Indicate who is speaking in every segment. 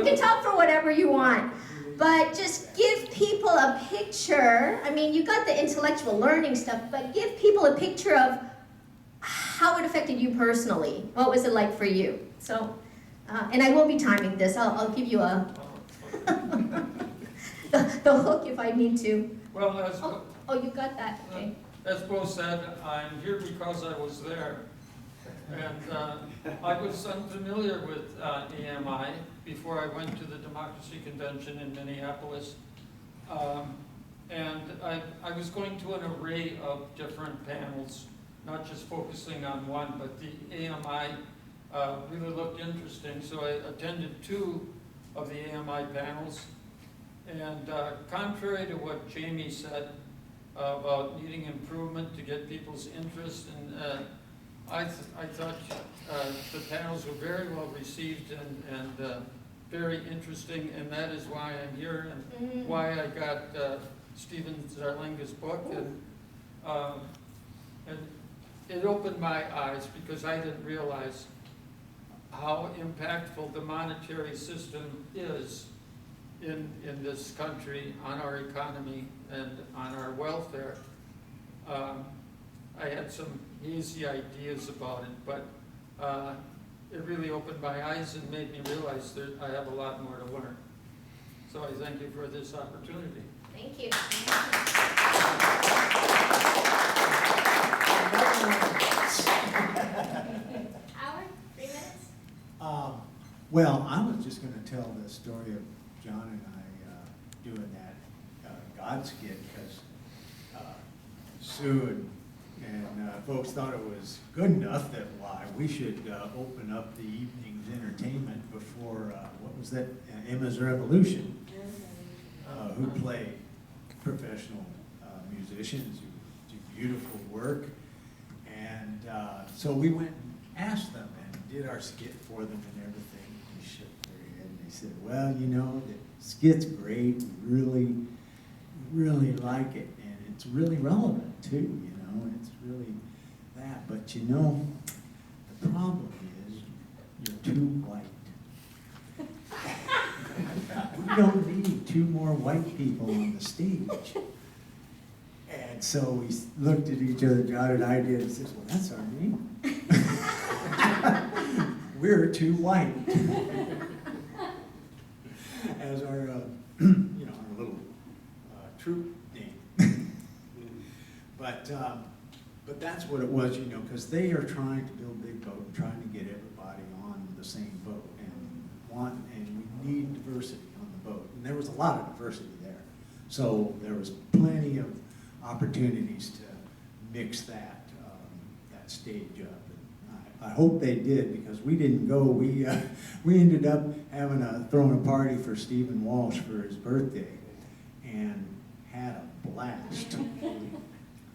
Speaker 1: You can talk for whatever you want. But just give people a picture. I mean, you got the intellectual learning stuff, but give people a picture of how it affected you personally. What was it like for you? So, and I will be timing this. I'll give you a the hook if I need to.
Speaker 2: Well,
Speaker 1: Oh, you got that. Okay.
Speaker 2: as Bo said, I'm here because I was there. And I was unfamiliar with AMI before I went to the Democracy Convention in Minneapolis. And I was going to an array of different panels, not just focusing on one, but the AMI really looked interesting. So I attended 2 of the AMI panels. And contrary to what Jamie said about needing improvement to get people's interest, and I thought the panels were very well received and very interesting, and that is why I'm here and why I got Stephen Zarlinga's book. And it opened my eyes because I didn't realize how impactful the monetary system is in this country, on our economy and on our welfare. I had some easy ideas about it, but it really opened my eyes and made me realize that I have a lot more to learn. So I thank you for this opportunity.
Speaker 1: Thank you. Howard, 3 minutes?
Speaker 3: Well, I was just going to tell the story of John and I doing that God skit because Sue and folks thought it was good enough that why we should open up the evening's entertainment before, what was that, Emma's Revolution, who played professional musicians who do beautiful work. And so we went and asked them and did our skit for them and everything. They shook their head and they said, well, you know, the skit's great, we really like it, and it's really relevant too, you know, it's really that. But you know, the problem is you're too white. We don't need 2 more white people on the stage. And so we looked at each other, John and I did, and said, well, that's our name. We're too white. As our, you know, our little troop name. But that's what it was, you know, because they are trying to build a big boat and trying to get everybody on the same boat, and we need diversity on the boat. And there was a lot of diversity there. So there was plenty of opportunities to mix that stage up. And I hope they did, because we didn't go. We ended up throwing a party for Stephen Walsh for his birthday, and had a blast.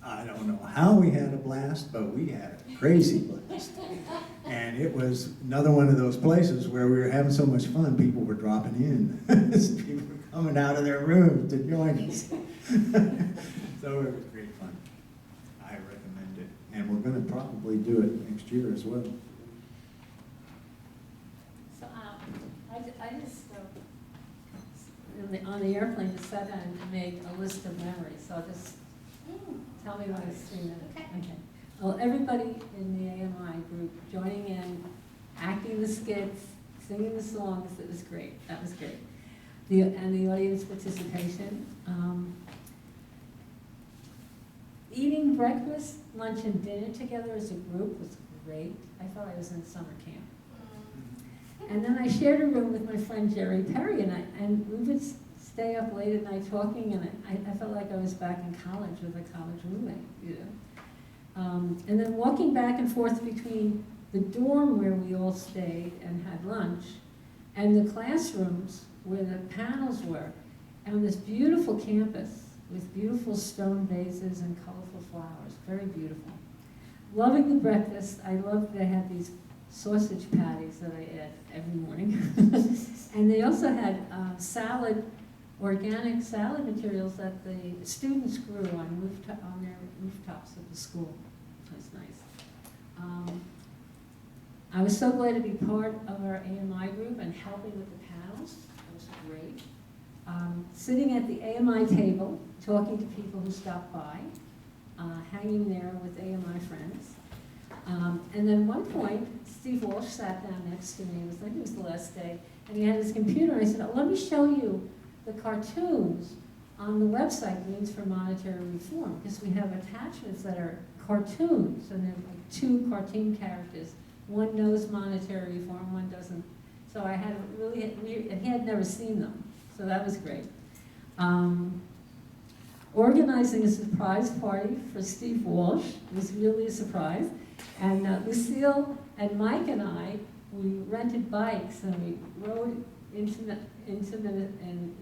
Speaker 3: I don't know how we had a blast, but we had a crazy blast. And it was another one of those places where we were having so much fun, people were dropping in. People were coming out of their rooms to join us. So it was great fun. I recommend it. And we're going to probably do it next year as well.
Speaker 4: So I just, on the airplane, just sat down and made a list of memories. So I'll just tell me when it's 3 minutes. Okay. Well, everybody in the AMI group joining in, acting the skits, singing the songs, it was great. That was great. And the audience participation. Eating breakfast, lunch, and dinner together as a group was great. I thought I was in summer camp. And then I shared a room with my friend Jerry Perry, and we would stay up late at night talking, and I felt like I was back in college with a college roommate, you know. And then walking back and forth between the dorm where we all stayed and had lunch, and the classrooms where the panels were, on this beautiful campus with beautiful stone vases and colorful flowers, very beautiful. Loving the breakfast. I loved they had these sausage patties that I ate every morning. And they also had organic salad materials that the students grew on their rooftops of the school. That's nice. I was so glad to be part of our AMI group and helping with the panels. It was great. Sitting at the AMI table, talking to people who stopped by, hanging there with AMI friends. And then one point, Steve Walsh sat down next to me. I think it was the last day, and he had his computer. And I said, "Oh, let me show you the cartoons on the website, Greens for Monetary Reform, because we have attachments that are cartoons, and they're like 2 cartoon characters. One knows monetary reform, one doesn't." So I had really, and he had never seen them, so that was great. Organizing a surprise party for Steve Walsh was really a surprise. And Lucille and Mike and I, we rented bikes and we rode into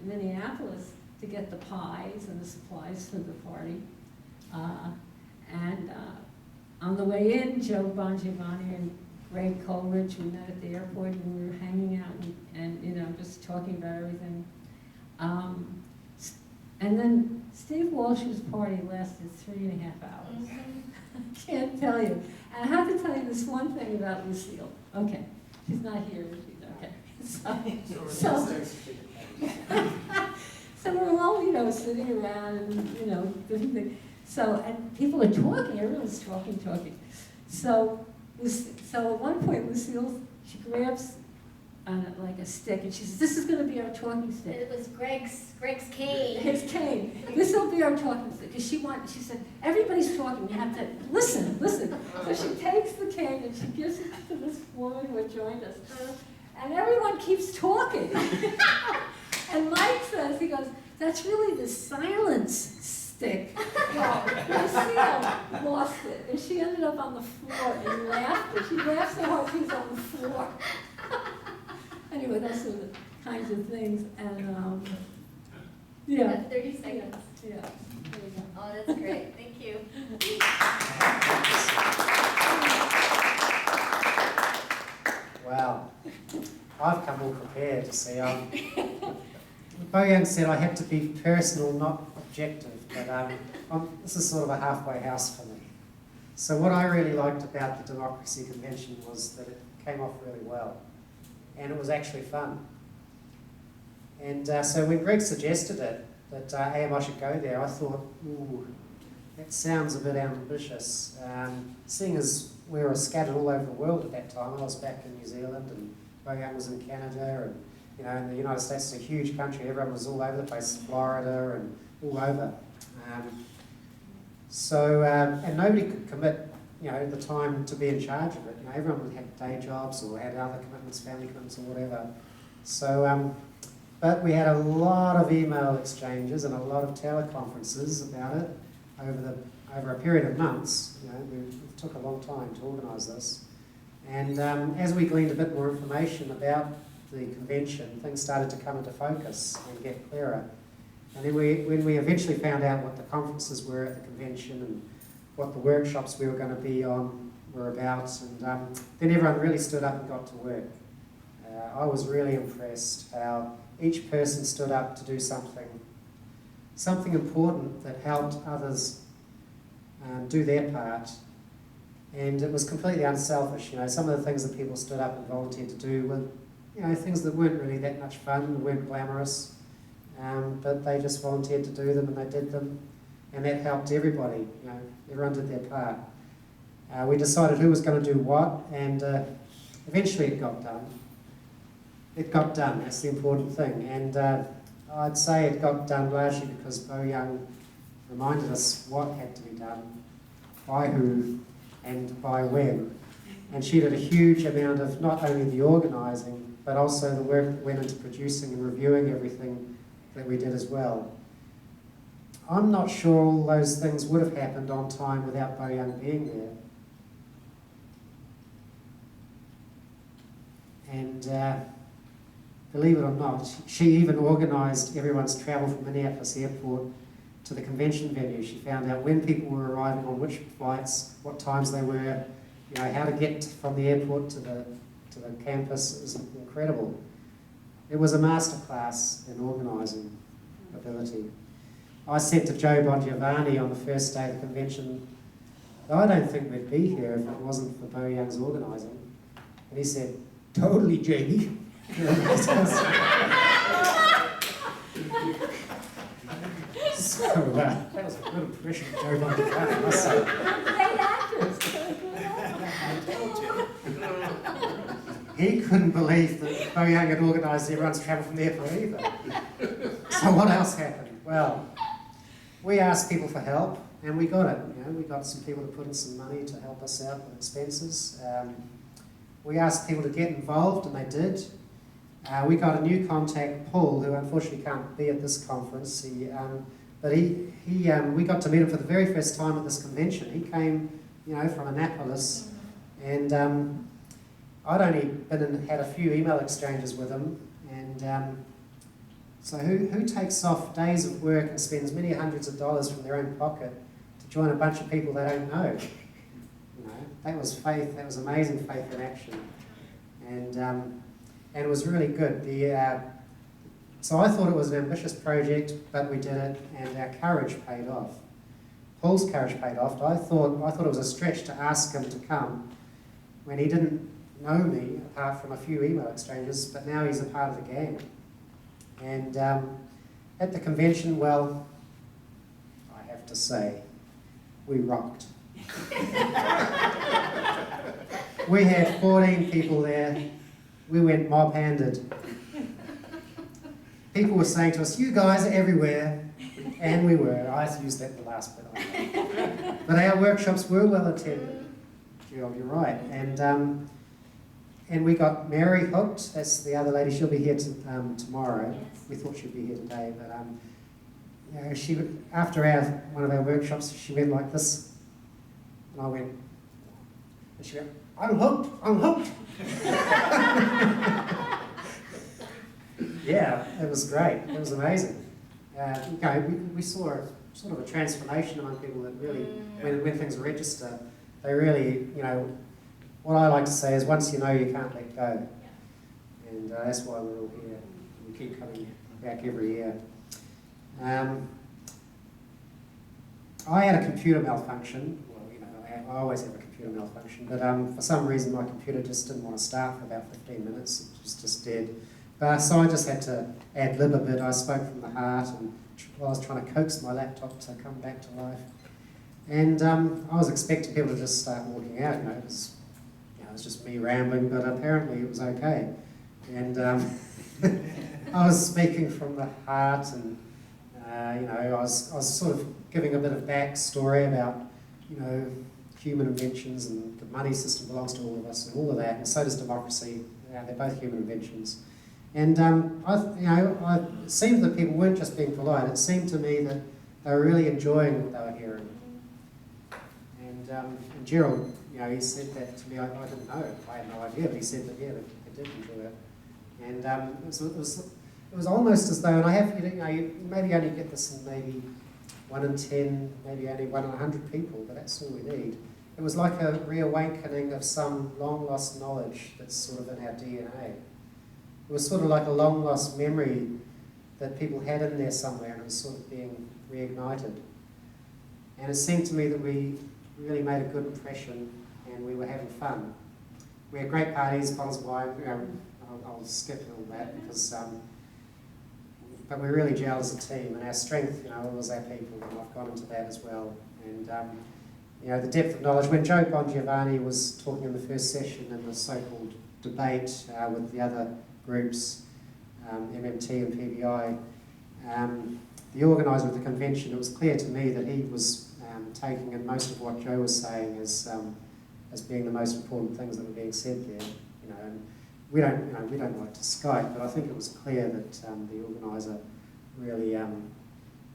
Speaker 4: Minneapolis to get the pies and the supplies for the party. On the way in, Joe Bongiovanni and Greg Coleridge, we met at the airport and we were hanging out and you know, just talking about everything. And then Steve Walsh's party lasted 3.5 hours. I can't tell you. And I have to tell you this one thing about Lucille. Okay, she's not here, but she's okay. So we're all, you know, sitting around and, you know, different things. So, and people are talking, everyone's talking. So at one point, Lucille, she grabs like a stick, and she says, "This is going to be our talking stick."
Speaker 1: It was Greg's cane.
Speaker 4: His cane. This will be our talking stick. Because she said, "Everybody's talking. We have to listen." So she takes the cane and she gives it to this woman who had joined us, and everyone keeps talking. And Mike says, he goes, "That's really the silence stick." Well, Lucille lost it, and she ended up on the floor and laughed. She laughed so hard she's on the floor. Anyway, those are the kinds of things, and yeah.
Speaker 1: 30 seconds.
Speaker 4: Yeah. There you go.
Speaker 1: Oh, that's great. Thank you.
Speaker 5: Wow. I've come all prepared, see. Bo Young said I had to be personal, not objective, but this is sort of a halfway house for me. So what I really liked about the Democracy Convention was that it came off really well. And it was actually fun. And so when Greg suggested it, that AMI should go there, I thought, ooh, that sounds a bit ambitious. Seeing as we were scattered all over the world at that time, I was back in New Zealand and Bo Young was in Canada, and you know, in the United States is a huge country, everyone was all over the place, Florida and all over. And nobody could commit, you know, the time to be in charge of it. You know, everyone had day jobs or had other commitments, family commitments or whatever. So, but we had a lot of email exchanges and a lot of teleconferences about it over a period of months. You know, it took a long time to organise this. And as we gleaned a bit more information about the convention, things started to come into focus and get clearer. And then when we eventually found out what the conferences were at the convention and what the workshops we were going to be on were about, and then everyone really stood up and got to work. I was really impressed how each person stood up to do something important that helped others do their part. And it was completely unselfish. You know, some of the things that people stood up and volunteered to do were, you know, things that weren't really that much fun, weren't glamorous, but they just volunteered to do them and they did them, and that helped everybody. You know, everyone did their part. We decided who was going to do what, and eventually it got done. It got done, that's the important thing. And I'd say it got done largely because Bo Young reminded us what had to be done, by who, and by when. And she did a huge amount of not only the organising, but also the work that went into producing and reviewing everything that we did as well. I'm not sure all those things would have happened on time without Bo Young being there. And believe it or not, she even organised everyone's travel from Minneapolis Airport to the convention venue. She found out when people were arriving on which flights, what times they were, you know, how to get from the airport to the campus. It was incredible. It was a masterclass in organising ability. I said to Joe Bongiovanni on the first day of the convention, I don't think we'd be here if it wasn't for Bo Young's organising. And he said, "Totally, Jamie." So that was a good impression of Joe Montgomery, I must say.
Speaker 4: Great actors. They're good actors.
Speaker 5: He couldn't believe that Bo Young had organised everyone's travel from the airport either. So what else happened? Well, we asked people for help, and we got it. You know, we got some people to put in some money to help us out with expenses. We asked people to get involved, and they did. We got a new contact, Paul, who unfortunately can't be at this conference. We got to meet him for the very first time at this convention. He came, you know, from Annapolis, and I'd only been and had a few email exchanges with him. And so who takes off days of work and spends many hundreds of dollars from their own pocket to join a bunch of people they don't know? You know, that was faith. That was amazing faith in action, and it was really good. So I thought it was an ambitious project, but we did it, and our courage paid off. Paul's courage paid off. I thought it was a stretch to ask him to come when he didn't know me, apart from a few email exchanges, but now he's a part of the gang. And at the convention, well, I have to say, we rocked. We had 14 people there. We went mob-handed. People were saying to us, "You guys are everywhere," and we were. I used that the last bit. But our workshops were well attended. Gerald, you're right. And we got Mary hooked. That's the other lady. She'll be here tomorrow. We thought she'd be here today, but you know, she after one of our workshops, she went like this, and I went, and she went, "I'm hooked. I'm hooked." Yeah, it was great. It was amazing. You know, we saw sort of a transformation among people that really, when things register, they really, you know, what I like to say is once you know, you can't let go. And that's why we're all here. We keep coming back every year. I had a computer malfunction. Well, you know, I always have a computer malfunction, but for some reason my computer just didn't want to start for about 15 minutes. It was just dead. So I just had to ad-lib a bit. I spoke from the heart, and I was trying to coax my laptop to come back to life. And I was expecting people to just start walking out. You know, it was just me rambling, but apparently it was okay. And I was speaking from the heart, and you know, I was sort of giving a bit of backstory about, you know, human inventions, and the money system belongs to all of us, and all of that, and so does democracy. They're both human inventions. And it seemed that people weren't just being polite. It seemed to me that they were really enjoying what they were hearing. And Gerald, you know, he said that to me. I didn't know. I had no idea, but he said that yeah, they did enjoy it. And it was almost as though, and I have, you know, you maybe only get this in maybe 1 in 10, maybe only 1 in 100 people, but that's all we need. It was like a reawakening of some long lost knowledge that's sort of in our DNA. It was sort of like a long lost memory that people had in there somewhere, and it was sort of being reignited. And it seemed to me that we really made a good impression, and we were having fun. We had great parties, bottles of wine. You know, I'll skip all that because, but we really gelled as a team, and our strength, you know, was our people, and I've gone into that as well. And you know, the depth of knowledge. When Joe Bongiovanni was talking in the first session in the so-called debate with the other groups, MMT and PBI, the organiser of the convention, it was clear to me that he was taking in most of what Joe was saying as being the most important things that were being said there. You know, and we don't like to Skype, but I think it was clear that the organiser really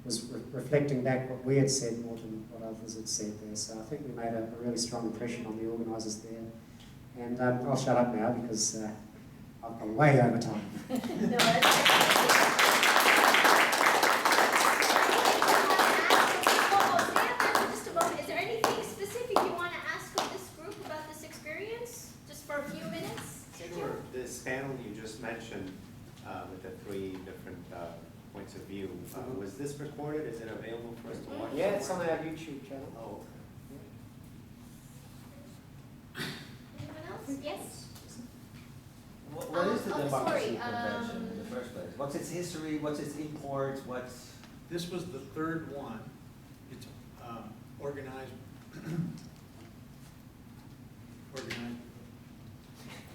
Speaker 5: was reflecting back what we had said more than what others had said there. So I think we made a really strong impression on the organisers there. And I'll shut up now because I've gone way over time.
Speaker 1: No, that's just a moment. Is there anything specific you want to ask of this group about this experience? Just for a few minutes?
Speaker 6: Sure. This panel you just mentioned with the 3 different points of view, was this recorded? Is it available for us to watch?
Speaker 5: Yeah, it's on our YouTube channel.
Speaker 6: Oh,
Speaker 1: Anyone else? Yes?
Speaker 7: what is the
Speaker 1: sorry,
Speaker 7: Democracy Convention in the first place? What's its history, what's its imports, what's?
Speaker 3: This was the third one. It's organized,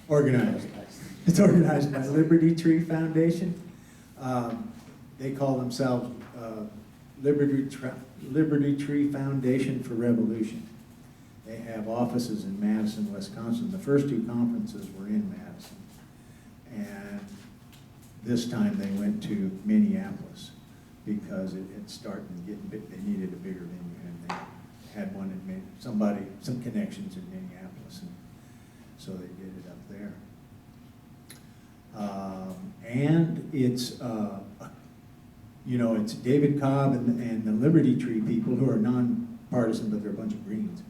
Speaker 3: organized. It's organized by Liberty Tree Foundation. They call themselves Liberty Tree Foundation for Revolution. They have offices in Madison, Wisconsin. The first two conferences were in Madison. And this time they went to Minneapolis because it's starting to get big. They needed a bigger venue, and they had one in some connections in Minneapolis, and so they did it up there. And it's, it's David Cobb and the Liberty Tree people who are nonpartisan, but they're a bunch of Greens.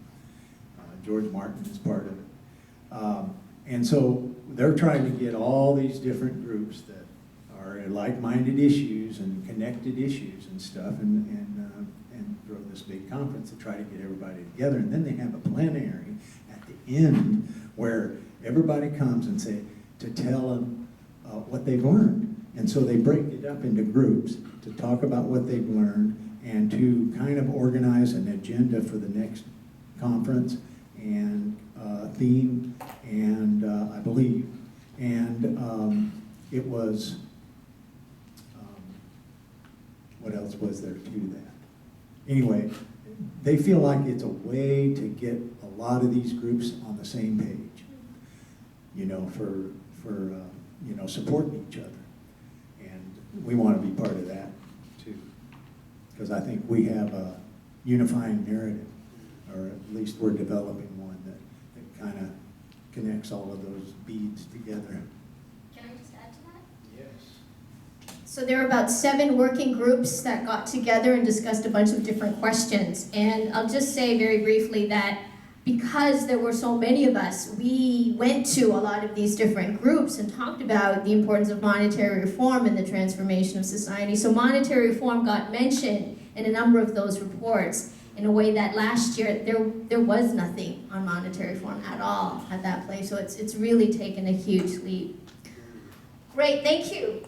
Speaker 3: George Martin is part of it. And so they're trying to get all these different groups that are like-minded issues and connected issues and stuff, and throw this big conference to try to get everybody together. And then they have a plenary at the end where everybody comes and to tell them what they've learned. And so they break it up into groups to talk about what they've learned and to kind of organize an agenda for the next conference and theme, and I believe. And it was, what else was there to that? Anyway, they feel like it's a way to get a lot of these groups on the same page, for supporting each other. And we want to be part of that too, because I think we have a unifying narrative, or at least we're developing one that kind of connects all of those beads together.
Speaker 1: Can I just add to that?
Speaker 3: Yes.
Speaker 1: So there were about 7 working groups that got together and discussed a bunch of different questions. And I'll just say very briefly that because there were so many of us, we went to a lot of these different groups and talked about the importance of monetary reform and the transformation of society. So monetary reform got mentioned in a number of those reports in a way that last year there was nothing on monetary reform at all at that place. So it's really taken a huge leap. Great, thank you.